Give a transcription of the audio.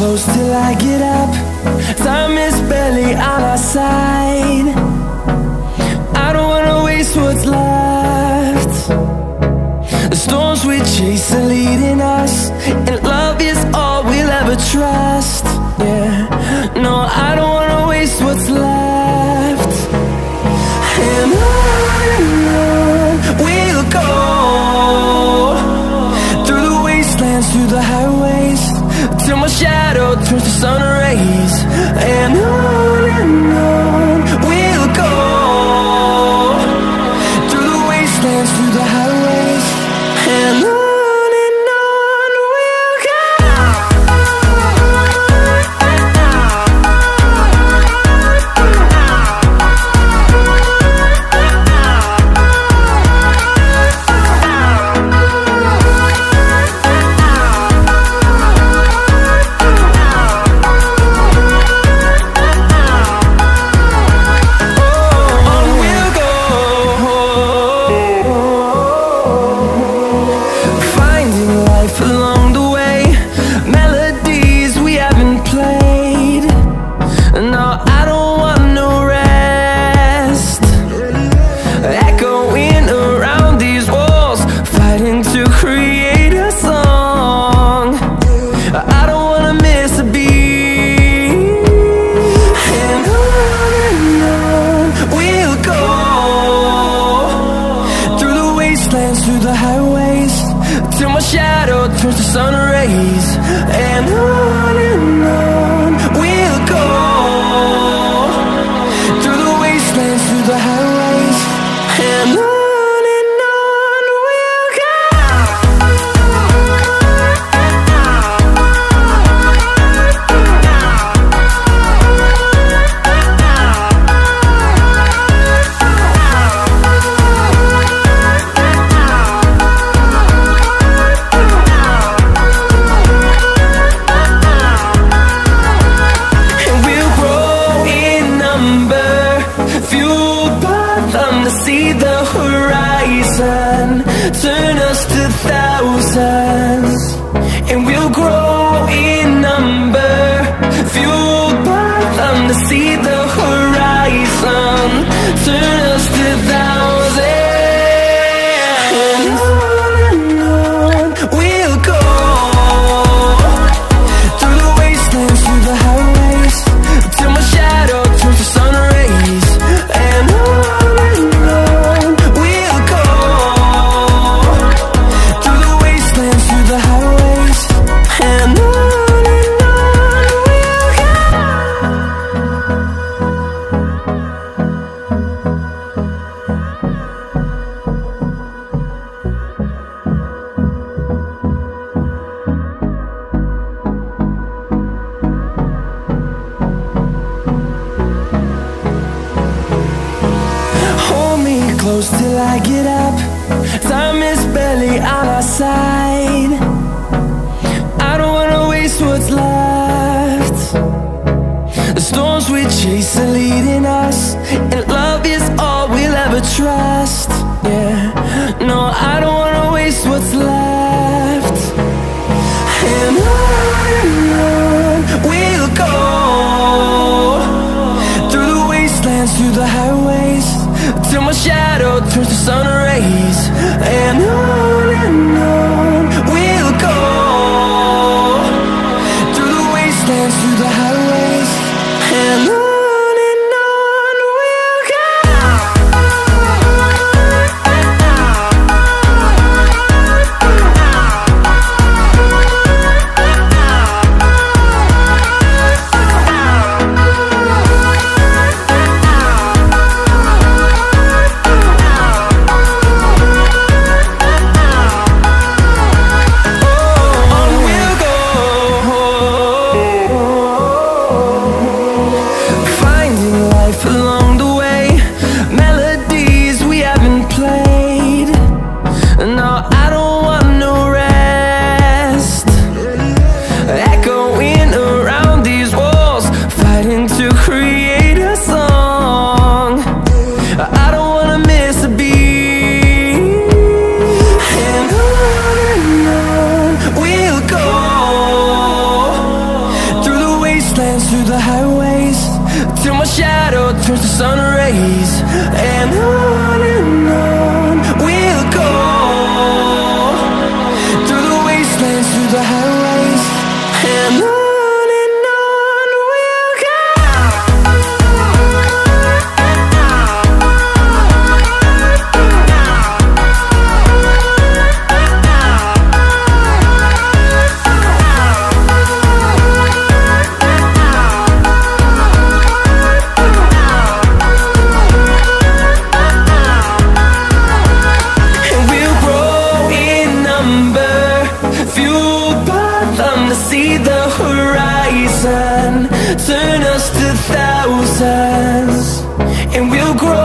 close till I get up. Time is barely on our side. I don't wanna waste what's left. The storms we chase are leading us, and love is all we'll ever trust. Yeah, no, I don't wanna waste what's left. And on we'll go, through the wastelands, through the highways, till my shadow turns to sun rays. And on we'll go, through the wastelands, through the highways, and on we'll go. Through the highways, till my shadow turns to sun rays. And on we'll go, through the wastelands, through the highways, and on we'll go. See the horizon turn us to thousands, and we'll grow in number, fueled by them. To see the horizon turn us to thousands, and on we'll go, through the wastelands, through the highways, till my shadow turns to sun rays. And close till I get up. Time is barely on our side. I don't wanna waste what's left. The storms we chase are leading us, and love is all we'll ever trust. Yeah, no, I don't wanna waste what's left. And on we'll go, through the wastelands, through the highways, till my shadow turns to sun rays. And on we'll go, through the wastelands, through the highways, and on. till my shadow turns to sun rays. And on we'll go, through the wastelands, through the highways. And on we'll go. See the horizon turn us to thousands, and we'll grow